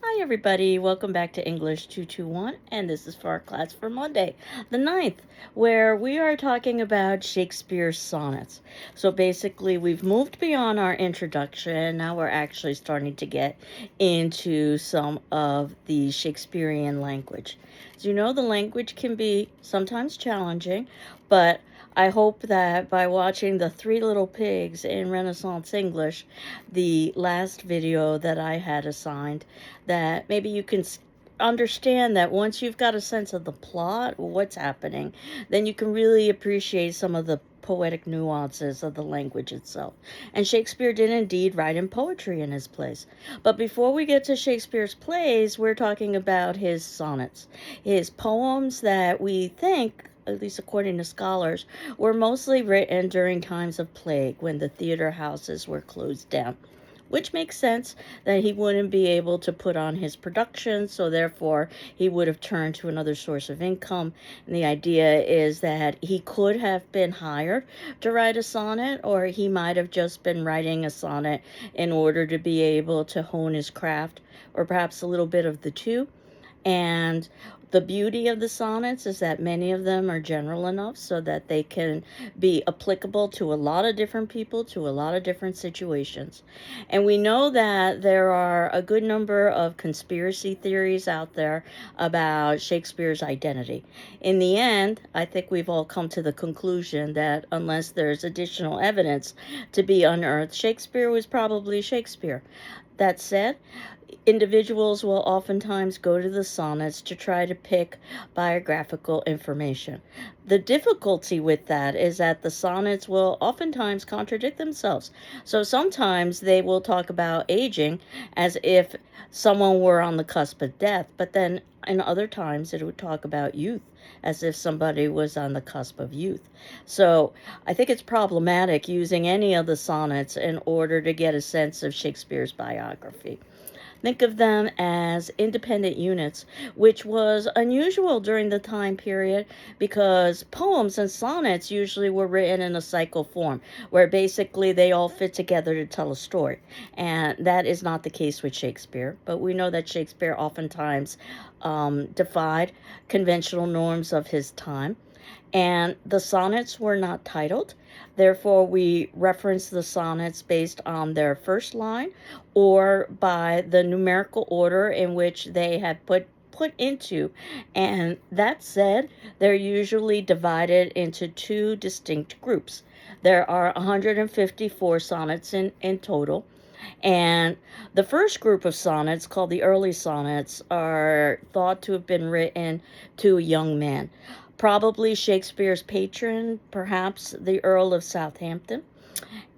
Hi, everybody. Welcome back to English 221, and this is for our class for Monday, the 9th, where we are talking about Shakespeare's sonnets. So basically, we've moved beyond our introduction. Now we're actually starting to get into some of the Shakespearean language. As you know, the language can be sometimes challenging, but I hope that by watching the Three Little Pigs in Renaissance English, the last video that I had assigned, that maybe you can understand that once you've got a sense of the plot, what's happening, then you can really appreciate some of the poetic nuances of the language itself. And Shakespeare did indeed write in poetry in his plays. But before we get to Shakespeare's plays, we're talking about his sonnets, his poems that we think, at least according to scholars, were mostly written during times of plague when the theater houses were closed down, which makes sense that he wouldn't be able to put on his production, so therefore he would have turned to another source of income. And the idea is that he could have been hired to write a sonnet, or he might have just been writing a sonnet in order to be able to hone his craft, or perhaps a little bit of the two. And the beauty of the sonnets is that many of them are general enough so that they can be applicable to a lot of different people, to a lot of different situations. And we know that there are a good number of conspiracy theories out there about Shakespeare's identity. In the end, I think we've all come to the conclusion that unless there's additional evidence to be unearthed, Shakespeare was probably Shakespeare. That said, individuals will oftentimes go to the sonnets to try to pick biographical information. The difficulty with that is that the sonnets will oftentimes contradict themselves. So sometimes they will talk about aging as if someone were on the cusp of death, but then in other times it would talk about youth as if somebody was on the cusp of youth. So I think it's problematic using any of the sonnets in order to get a sense of Shakespeare's biography. Think of them as independent units, which was unusual during the time period because poems and sonnets usually were written in a cycle form, where basically they all fit together to tell a story. And that is not the case with Shakespeare, but we know that Shakespeare oftentimes defied conventional norms of his time. And the sonnets were not titled. Therefore, we reference the sonnets based on their first line or by the numerical order in which they had put into. And that said, they're usually divided into two distinct groups. There are 154 sonnets in total. And the first group of sonnets, called the early sonnets, are thought to have been written to a young man, probably Shakespeare's patron, perhaps the Earl of Southampton.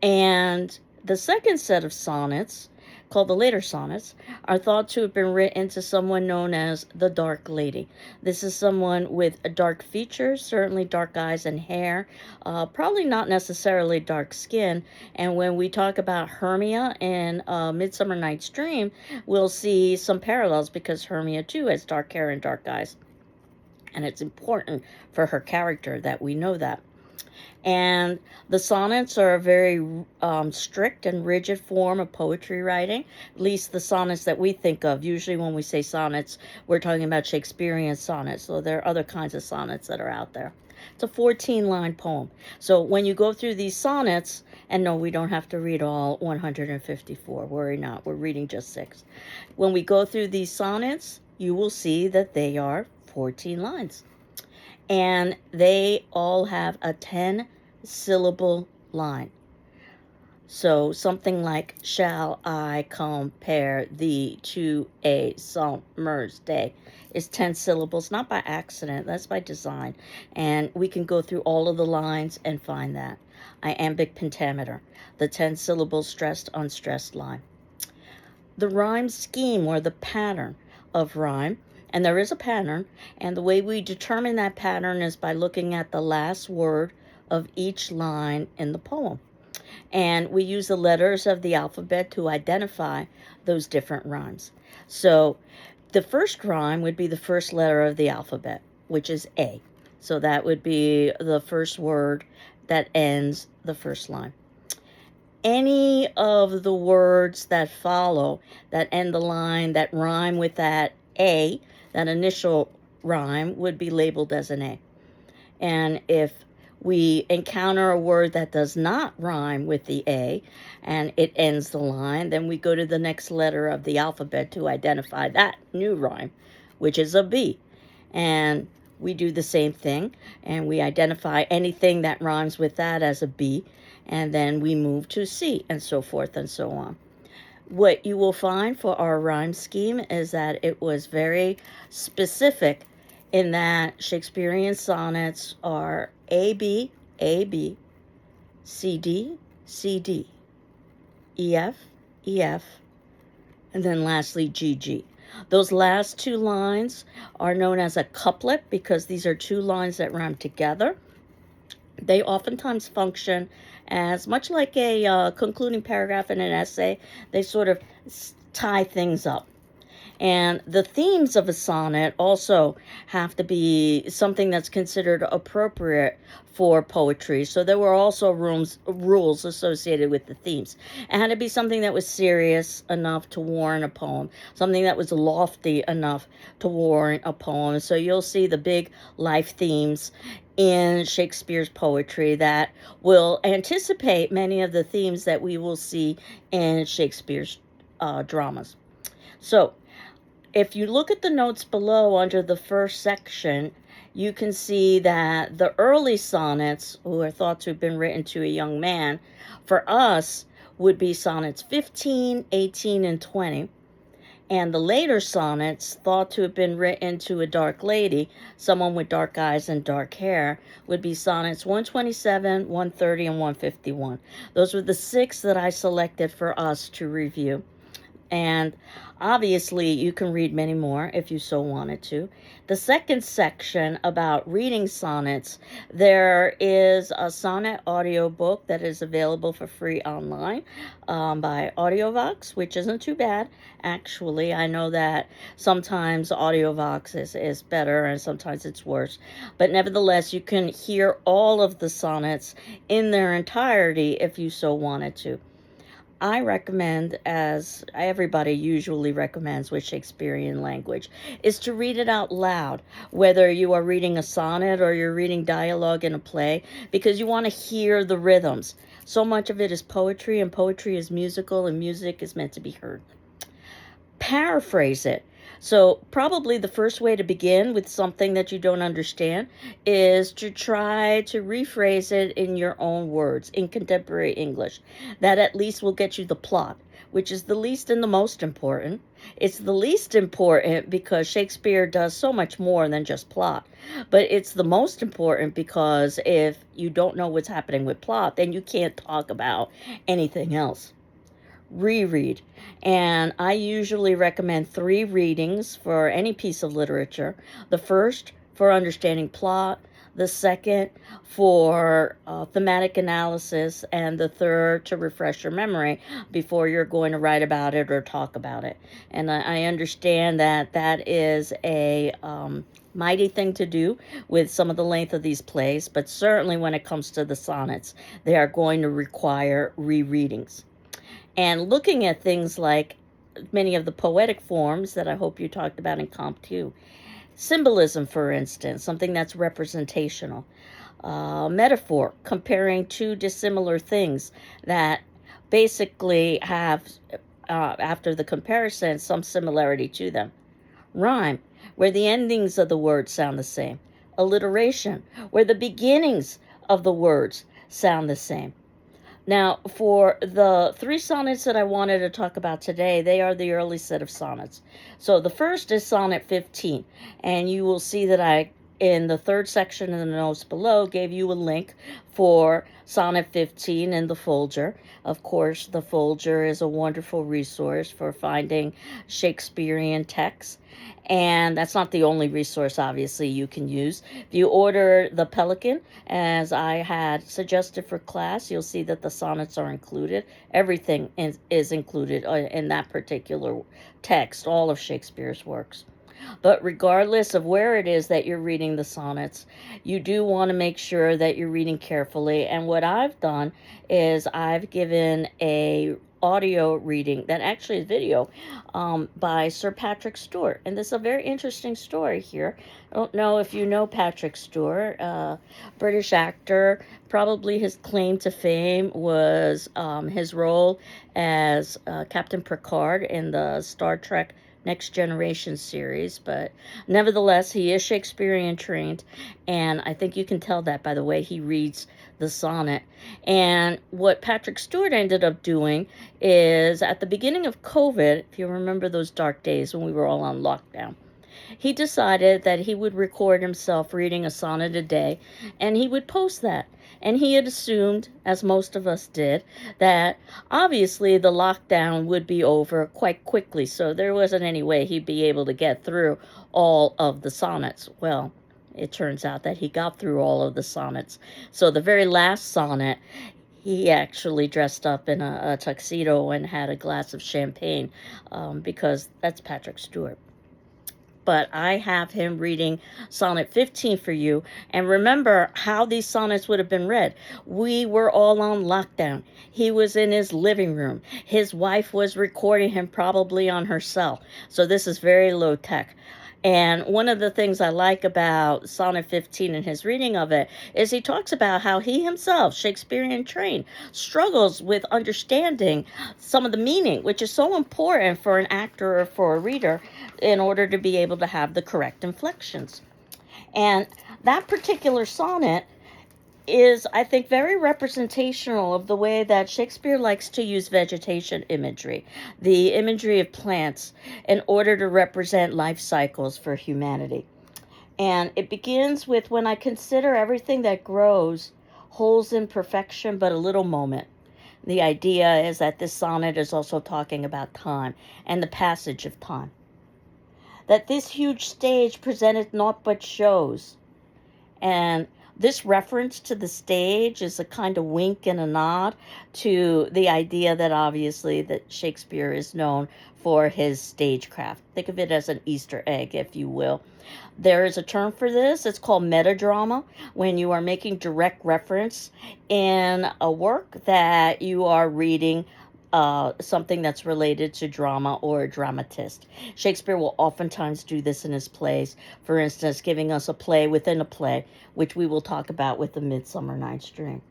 And the second set of sonnets, called the later sonnets, are thought to have been written to someone known as the Dark Lady. This is someone with dark features, certainly dark eyes and hair, probably not necessarily dark skin. And when we talk about Hermia in Midsummer Night's Dream, we'll see some parallels because Hermia too has dark hair and dark eyes. And it's important for her character that we know that. And the sonnets are a very strict and rigid form of poetry writing, at least the sonnets that we think of. Usually, when we say sonnets, we're talking about Shakespearean sonnets, so there are other kinds of sonnets that are out there. It's a 14-line poem. So when you go through these sonnets, and no, we don't have to read all 154, worry not, we're reading just 6. When we go through these sonnets, you will see that they are 14 lines. And they all have a 10-syllable line. So something like, shall I compare thee to a summer's day, is 10 syllables, not by accident, that's by design. And we can go through all of the lines and find that. Iambic pentameter, the 10 syllable stressed unstressed line. The rhyme scheme, or the pattern of rhyme, and there is a pattern, and the way we determine that pattern is by looking at the last word of each line in the poem. And we use the letters of the alphabet to identify those different rhymes. So the first rhyme would be the first letter of the alphabet, which is A. So that would be the first word that ends the first line. any of the words that follow, that end the line, that rhyme with that A, that initial rhyme, would be labeled as an A. And if we encounter a word that does not rhyme with the A and it ends the line, then we go to the next letter of the alphabet to identify that new rhyme, which is a B. And we do the same thing, and we identify anything that rhymes with that as a B, and then we move to C, and so forth and so on. What you will find for our rhyme scheme is that it was very specific in that Shakespearean sonnets are A, B, A, B, C, D, C, D, E, F, E, F, and then lastly G, G. Those last two lines are known as a couplet because these are two lines that rhyme together. They oftentimes function as much like a concluding paragraph in an essay. They sort of tie things up. And the themes of a sonnet also have to be something that's considered appropriate for poetry. So there were also rules associated with the themes. It had to be something that was serious enough to warrant a poem, something that was lofty enough to warrant a poem. So you'll see the big life themes in Shakespeare's poetry that will anticipate many of the themes that we will see in Shakespeare's dramas. So if you look at the notes below under the first section, you can see that the early sonnets, who are thought to have been written to a young man, for us would be sonnets 15, 18, and 20. And the later sonnets, thought to have been written to a dark lady, someone with dark eyes and dark hair, would be sonnets 127, 130, and 151. Those were the 6 that I selected for us to review. And obviously, you can read many more if you so wanted to. The second section about reading sonnets, there is a sonnet audiobook that is available for free online by Audiovox, which isn't too bad, actually. I know that sometimes Audiovox is better and sometimes it's worse. But nevertheless, you can hear all of the sonnets in their entirety if you so wanted to. I recommend, as everybody usually recommends with Shakespearean language, is to read it out loud, whether you are reading a sonnet or you're reading dialogue in a play, because you want to hear the rhythms. So much of it is poetry, and poetry is musical, and music is meant to be heard. Paraphrase it. So probably the first way to begin with something that you don't understand is to try to rephrase it in your own words, in contemporary English. That at least will get you the plot, which is the least and the most important. It's the least important because Shakespeare does so much more than just plot. But it's the most important because if you don't know what's happening with plot, then you can't talk about anything else. Reread. And I usually recommend 3 readings for any piece of literature. The first for understanding plot, the second for thematic analysis, and the third to refresh your memory before you're going to write about it or talk about it. And I understand that that is a mighty thing to do with some of the length of these plays, but certainly when it comes to the sonnets, they are going to require rereadings. And looking at things like many of the poetic forms that I hope you talked about in Comp 2. Symbolism, for instance, something that's representational. Metaphor, comparing two dissimilar things that basically have, after the comparison, some similarity to them. Rhyme, where the endings of the words sound the same. Alliteration, where the beginnings of the words sound the same. Now, for the 3 sonnets that I wanted to talk about today, they are the early set of sonnets. So the first is Sonnet 15, and you will see that I, in the third section of the notes below, gave you a link for Sonnet 15 in the Folger. Of course, the Folger is a wonderful resource for finding Shakespearean texts. And that's not the only resource, obviously, you can use. If you order the Pelican, as I had suggested for class, you'll see that the sonnets are included. Everything is included in that particular text, all of Shakespeare's works. But regardless of where it is that you're reading the sonnets, you do want to make sure that you're reading carefully. And what I've done is I've given a audio reading that actually is video by Sir Patrick Stewart. And this is a very interesting story here. I don't know if you know Patrick Stewart, British actor. Probably his claim to fame was his role as Captain Picard in the Star Trek Next Generation series, but nevertheless, he is Shakespearean trained, and I think you can tell that by the way he reads the sonnet. And what Patrick Stewart ended up doing is at the beginning of COVID, if you remember those dark days when we were all on lockdown, he decided that he would record himself reading a sonnet a day and he would post that. And he had assumed, as most of us did, that obviously the lockdown would be over quite quickly, so there wasn't any way he'd be able to get through all of the sonnets. Well, it turns out that he got through all of the sonnets. So the very last sonnet, he actually dressed up in a tuxedo and had a glass of champagne because that's Patrick Stewart. But I have him reading Sonnet 15 for you. And remember how these sonnets would have been read. We were all on lockdown. He was in his living room. His wife was recording him probably on her cell. So this is very low tech. And one of the things I like about Sonnet 15 and his reading of it is he talks about how he himself, Shakespearean trained, struggles with understanding some of the meaning, which is so important for an actor or for a reader in order to be able to have the correct inflections. And that particular sonnet is, I think, very representational of the way that Shakespeare likes to use vegetation imagery, the imagery of plants, in order to represent life cycles for humanity. And it begins with, when I consider everything that grows holds in perfection but a little moment. The idea is that this sonnet is also talking about time and the passage of time. That this huge stage presenteth naught but shows. And this reference to the stage is a kind of wink and a nod to the idea that obviously that Shakespeare is known for his stagecraft. Think of it as an Easter egg, if you will. There is a term for this. It's called metadrama, when you are making direct reference in a work that you are reading something that's related to drama or a dramatist. Shakespeare will oftentimes do this in his plays. For instance, giving us a play within a play, which we will talk about with the Midsummer Night's Dream.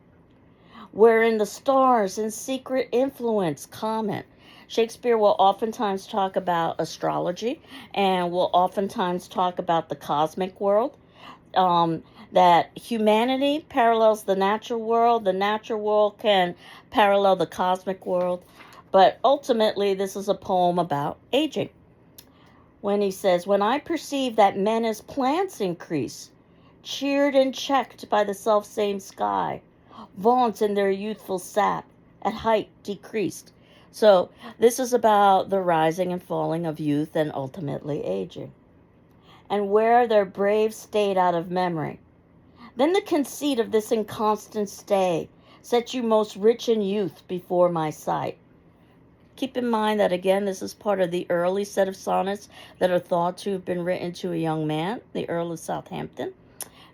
Wherein the stars in secret influence comment. Shakespeare will oftentimes talk about astrology and will oftentimes talk about the cosmic world. That humanity parallels the natural world can parallel the cosmic world, but ultimately this is a poem about aging. When he says, when I perceive that men as plants increase, cheered and checked by the self-same sky, vaunt in their youthful sap, at height decreased. So this is about the rising and falling of youth and ultimately aging. And where their brave state out of memory, then the conceit of this inconstant stay set you most rich in youth before my sight. Keep in mind that, again, this is part of the early set of sonnets that are thought to have been written to a young man, the Earl of Southampton,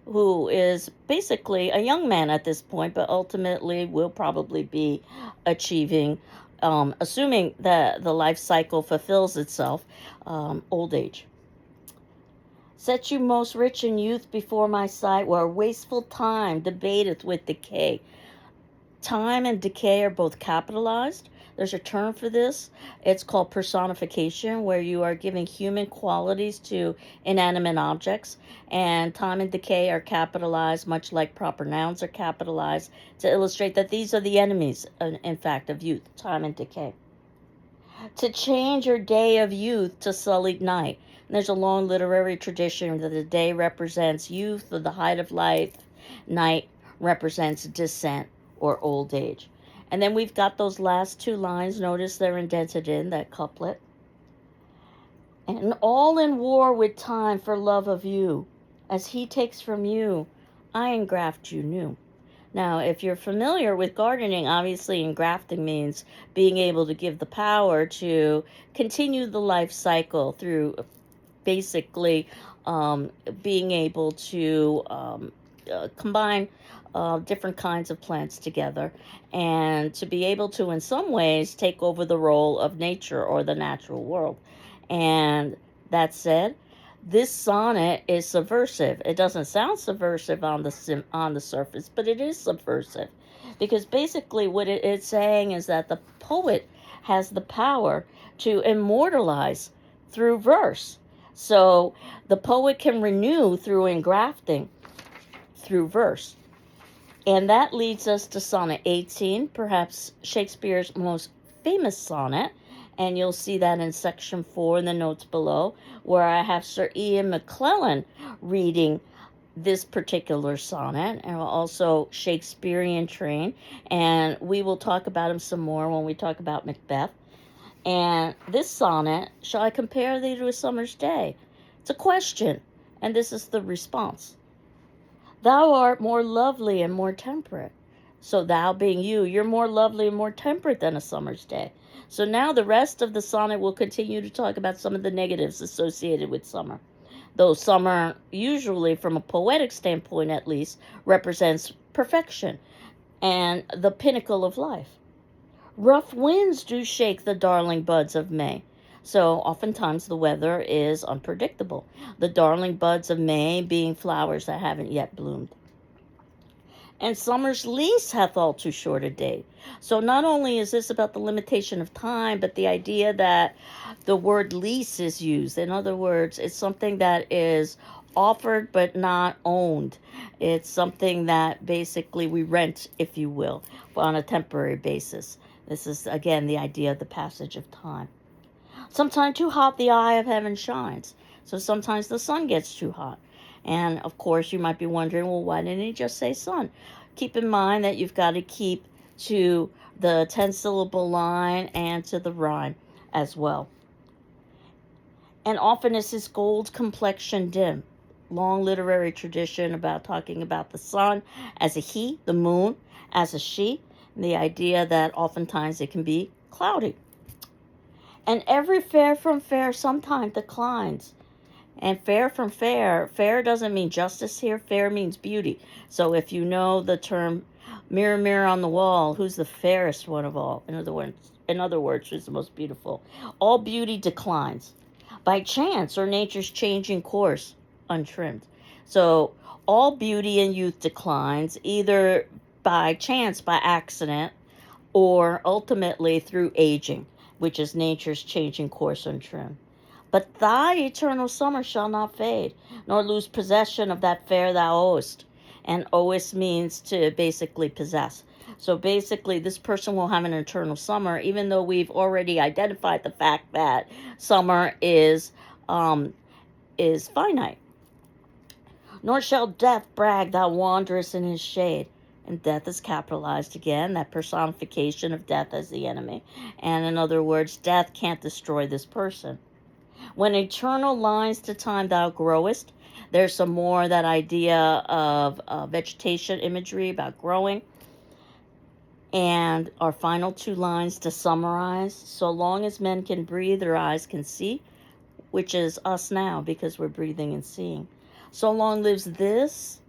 who is basically a young man at this point, but ultimately will probably be achieving, assuming that the life cycle fulfills itself, old age. Set you most rich in youth before my sight, where wasteful time debateth with decay. Time and decay are both capitalized. There's a term for this. It's called personification, where you are giving human qualities to inanimate objects. And time and decay are capitalized, much like proper nouns are capitalized, to illustrate that these are the enemies, in fact, of youth, time and decay. To change your day of youth to sullied night. And there's a long literary tradition that the day represents youth or the height of life, night represents descent or old age. And then we've got those last two lines. Notice they're indented in that couplet. And all in war with time for love of you, as he takes from you, I engraft you new. Now, if you're familiar with gardening, obviously engrafting means being able to give the power to continue the life cycle through basically um, being able to combine different kinds of plants together and to be able to, in some ways, take over the role of nature or the natural world. And that said, this sonnet is subversive. It doesn't sound subversive on on the surface, but it is subversive because basically what it's saying is that the poet has the power to immortalize through verse. So the poet can renew through engrafting through verse. And that leads us to Sonnet 18, perhaps Shakespeare's most famous sonnet. And you'll see that in section 4 in the notes below, where I have Sir Ian McClellan reading this particular sonnet, and also Shakespearean train. And we will talk about him some more when we talk about Macbeth. And this sonnet, shall I compare thee to a summer's day? It's a question, and this is the response. Thou art more lovely and more temperate. So thou being you're more lovely and more temperate than a summer's day. So now the rest of the sonnet will continue to talk about some of the negatives associated with summer. Though summer, usually from a poetic standpoint at least, represents perfection and the pinnacle of life. Rough winds do shake the darling buds of May. So oftentimes the weather is unpredictable. The darling buds of May being flowers that haven't yet bloomed. And summer's lease hath all too short a date. So not only is this about the limitation of time, but the idea that the word lease is used. In other words, it's something that is offered but not owned. It's something that basically we rent, if you will, on a temporary basis. This is, again, the idea of the passage of time. Sometimes too hot the eye of heaven shines. So sometimes the sun gets too hot. And of course, you might be wondering, well, why didn't he just say sun? Keep in mind that you've got to keep to the 10-syllable line and to the rhyme as well. And often is his gold complexion dim. Long literary tradition about talking about the sun as a he, the moon as a she, and the idea that oftentimes it can be cloudy. And every fair from fair sometimes declines. And fair from fair, fair doesn't mean justice here, fair means beauty. So if you know the term mirror, mirror on the wall, who's the fairest one of all? In other words, who's the most beautiful? All beauty declines by chance or nature's changing course, untrimmed. So all beauty in youth declines either by chance, by accident, or ultimately through aging, which is nature's changing course untrimmed. But thy eternal summer shall not fade, nor lose possession of that fair thou owest. And owest means to basically possess. So basically, this person will have an eternal summer, even though we've already identified the fact that summer is finite. Nor shall death brag thou wanderest in his shade. And death is capitalized again, that personification of death as the enemy. And in other words, death can't destroy this person. When eternal lines to time thou growest, there's some more that idea of vegetation imagery about growing. And our final two lines to summarize, so long as men can breathe, their eyes can see, which is us now because we're breathing and seeing. So long lives this.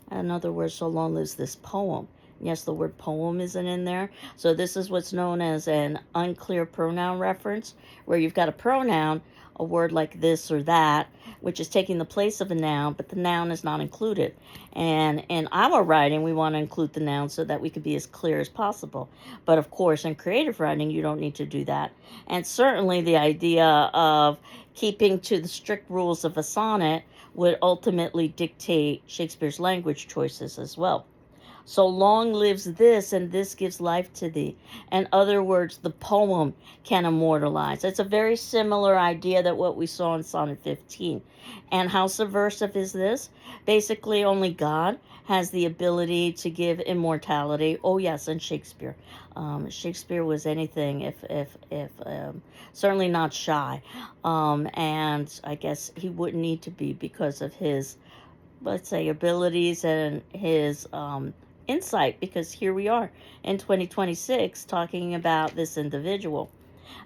In other words, so long lives this poem. Yes, the word poem isn't in there. So this is what's known as an unclear pronoun reference, where you've got a pronoun, a word like this or that, which is taking the place of a noun, but the noun is not included. And in our writing, we want to include the noun so that we can be as clear as possible. But of course, in creative writing, you don't need to do that. And certainly the idea of keeping to the strict rules of a sonnet would ultimately dictate Shakespeare's language choices as well. So long lives this, and this gives life to thee. In other words, the poem can immortalize. It's a very similar idea that what we saw in Sonnet 15. And how subversive is this? Basically, only God has the ability to give immortality. Oh yes, and Shakespeare. Shakespeare was anything if certainly not shy. And I guess he wouldn't need to be because of his, let's say, abilities and his insight, because here we are in 2026 talking about this individual.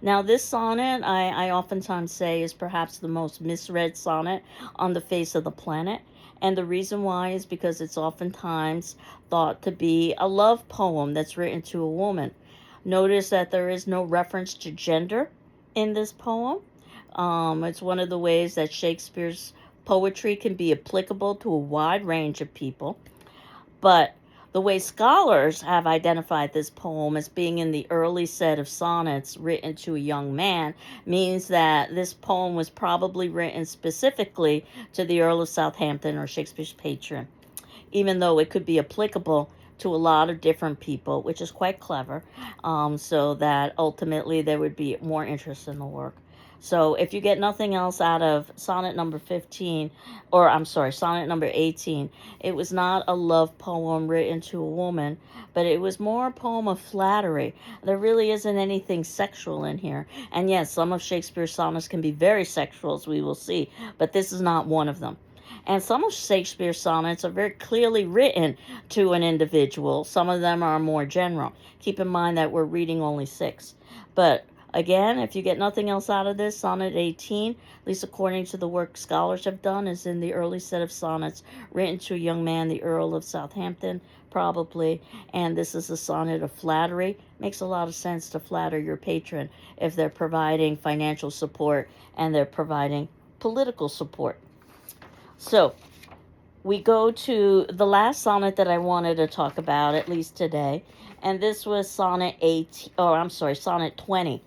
Now, this sonnet, I oftentimes say, is perhaps the most misread sonnet on the face of the planet. And the reason why is because it's oftentimes thought to be a love poem that's written to a woman. Notice that there is no reference to gender in this poem. It's one of the ways that Shakespeare's poetry can be applicable to a wide range of people. But the way scholars have identified this poem as being in the early set of sonnets written to a young man means that this poem was probably written specifically to the Earl of Southampton, or Shakespeare's patron, even though it could be applicable to a lot of different people, which is quite clever, so that ultimately there would be more interest in the work. So if you get nothing else out of sonnet number 15, or I'm sorry, sonnet number 18, it was not a love poem written to a woman, but it was more a poem of flattery. There really isn't anything sexual in here. And yes, some of Shakespeare's sonnets can be very sexual, as we will see, but this is not one of them. And some of Shakespeare's sonnets are very clearly written to an individual. Some of them are more general. Keep in mind that we're reading only 6. But again, if you get nothing else out of this, sonnet 18, at least according to the work scholars have done, is in the early set of sonnets written to a young man, the Earl of Southampton, probably. And this is a sonnet of flattery. Makes a lot of sense to flatter your patron if they're providing financial support and they're providing political support. So we go to the last sonnet that I wanted to talk about, at least today, and this was sonnet 20.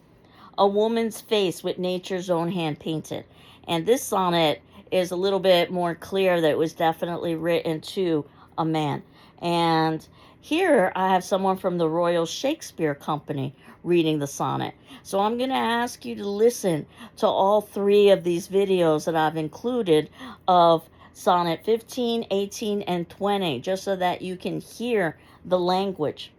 A woman's face with nature's own hand painted. And this sonnet is a little bit more clear that it was definitely written to a man. And here I have someone from the Royal Shakespeare Company reading the sonnet. So I'm going to ask you to listen to all 3 of these videos that I've included of sonnet 15, 18, and 20, just so that you can hear the language.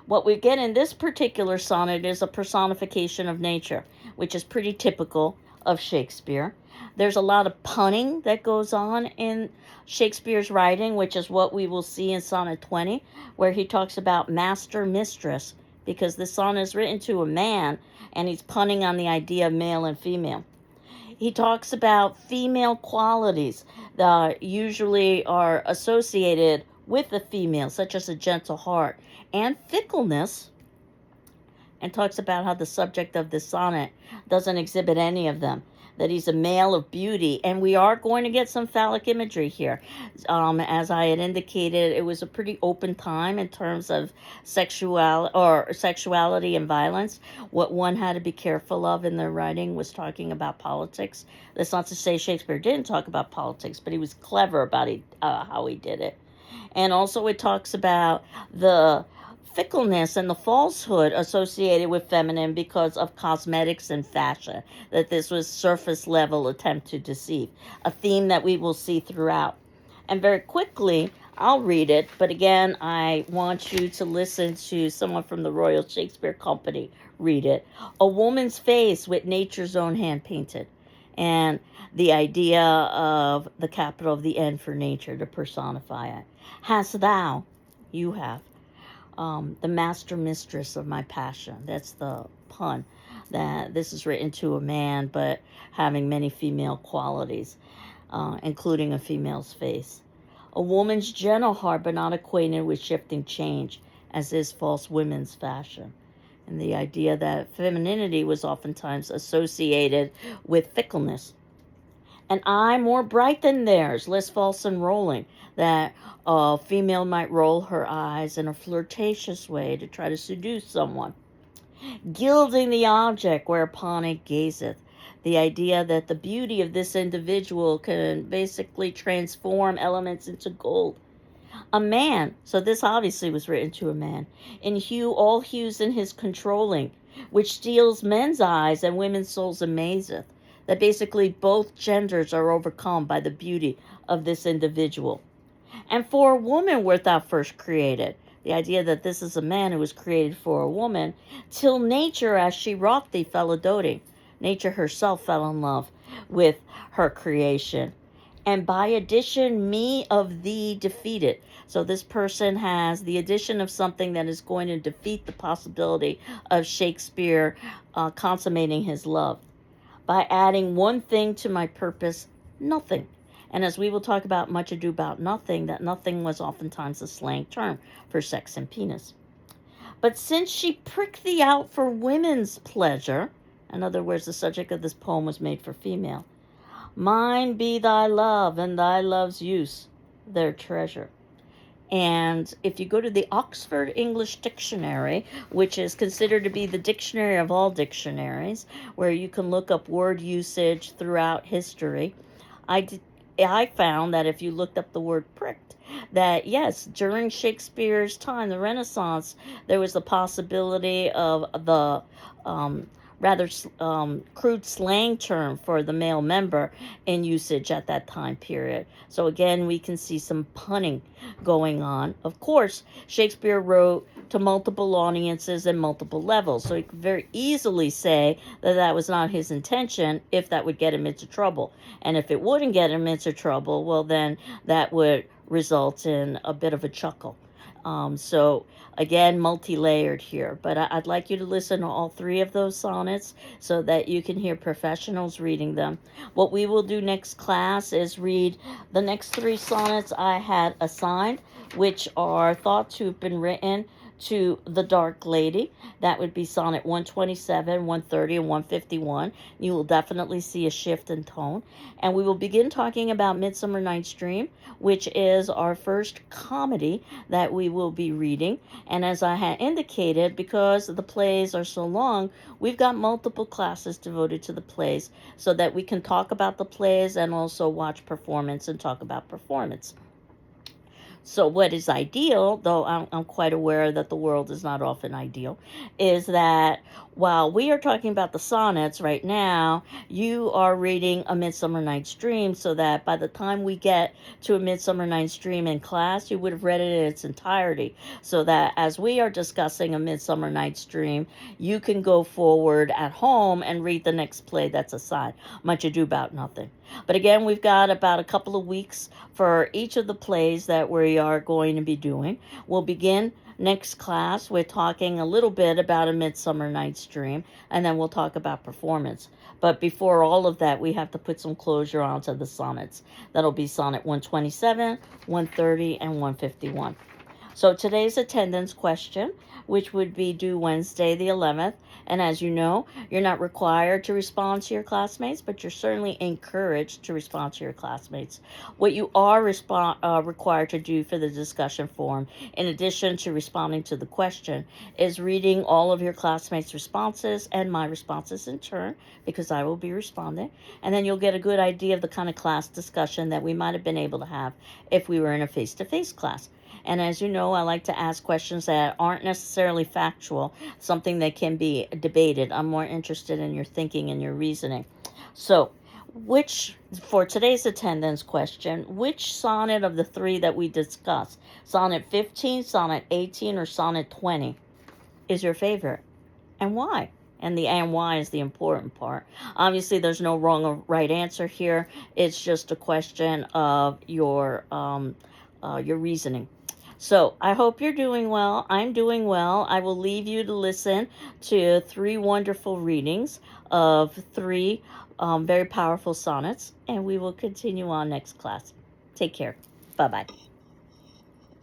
What we get in this particular sonnet is a personification of nature, which is pretty typical of Shakespeare. There's a lot of punning that goes on in Shakespeare's writing, which is what we will see in sonnet 20, where he talks about master mistress, because this sonnet is written to a man, and he's punning on the idea of male and female. He talks about female qualities that usually are associated with the female, such as a gentle heart and fickleness, and talks about how the subject of this sonnet doesn't exhibit any of them, that he's a male of beauty. And we are going to get some phallic imagery here. As I had indicated, it was a pretty open time in terms of sexuality and violence. What one had to be careful of in their writing was talking about politics. That's not to say Shakespeare didn't talk about politics, but he was clever about how he did it. And also it talks about the fickleness and the falsehood associated with feminine because of cosmetics and fashion, that this was surface level attempt to deceive, a theme that we will see throughout. And very quickly, I'll read it, but again, I want you to listen to someone from the Royal Shakespeare Company read it. A woman's face with nature's own hand painted. And the idea of the capital of the N for nature to personify it. Hast thou, you have, the master mistress of my passion. That's the pun. That this is written to a man, but having many female qualities, including a female's face. A woman's gentle heart, but not acquainted with shifting change, as is false women's fashion. And the idea that femininity was oftentimes associated with fickleness. An eye more bright than theirs, less false and rolling, that a female might roll her eyes in a flirtatious way to try to seduce someone. Gilding the object whereupon it gazeth, the idea that the beauty of this individual can basically transform elements into gold. A man, so this obviously was written to a man, in hue all hues in his controlling, which steals men's eyes and women's souls amazeth, that basically both genders are overcome by the beauty of this individual. And for a woman wert thou first created, the idea that this is a man who was created for a woman, till nature as she wrought thee fell a doting. Nature herself fell in love with her creation. And by addition, me of thee defeated. So this person has the addition of something that is going to defeat the possibility of Shakespeare consummating his love. By adding one thing to my purpose, nothing. And as we will talk about Much Ado About Nothing, that nothing was oftentimes a slang term for sex and penis. But since she pricked thee out for women's pleasure, in other words, the subject of this poem was made for female, mine be thy love and thy love's use, their treasure. And if you go to the Oxford English Dictionary, which is considered to be the dictionary of all dictionaries, where you can look up word usage throughout history, I found that if you looked up the word pricked, that yes, during Shakespeare's time, the Renaissance, there was the possibility of the um, rather crude slang term for the male member in usage at that time period. So again, we can see some punning going on. Of course, Shakespeare wrote to multiple audiences and multiple levels, so he could very easily say that that was not his intention if that would get him into trouble. And if it wouldn't get him into trouble, well, then that would result in a bit of a chuckle. So again, multi-layered here, but I'd like you to listen to all three of those sonnets so that you can hear professionals reading them. What we will do next class is read the next three sonnets I had assigned, which are thought to have been written to the Dark Lady. That would be sonnet 127, 130, and 151. You will definitely see a shift in tone. And we will begin talking about Midsummer Night's Dream, which is our first comedy that we will be reading. And as I had indicated, because the plays are so long, we've got multiple classes devoted to the plays so that we can talk about the plays and also watch performance and talk about performance. So what is ideal, though I'm quite aware that the world is not often ideal, is that while we are talking about the sonnets right now, you are reading A Midsummer Night's Dream, so that by the time we get to A Midsummer Night's Dream in class, you would have read it in its entirety, so that as we are discussing A Midsummer Night's Dream, you can go forward at home and read the next play that's assigned, Much Ado About Nothing. But again, we've got about a couple of weeks for each of the plays that we are going to be doing. We'll begin next class with talking a little bit about A Midsummer Night's Dream, and then we'll talk about performance. But before all of that, we have to put some closure onto the sonnets. That'll be sonnet 127, 130, and 151. So today's attendance question, which would be due Wednesday the 11th, and as you know, you're not required to respond to your classmates, but you're certainly encouraged to respond to your classmates. What you are required to do for the discussion forum, in addition to responding to the question, is reading all of your classmates' responses and my responses in turn, because I will be responding, and then you'll get a good idea of the kind of class discussion that we might have been able to have if we were in a face-to-face class. And as you know, I like to ask questions that aren't necessarily factual, something that can be debated. I'm more interested in your thinking and your reasoning. So, for today's attendance question, which sonnet of the three that we discussed, sonnet 15, sonnet 18, or sonnet 20, is your favorite? And why? And the and why is the important part. Obviously, there's no wrong or right answer here. It's just a question of your reasoning. So I hope you're doing well. I'm doing well. I will leave you to listen to three wonderful readings of three very powerful sonnets, and we will continue on next class. Take care. Bye-bye.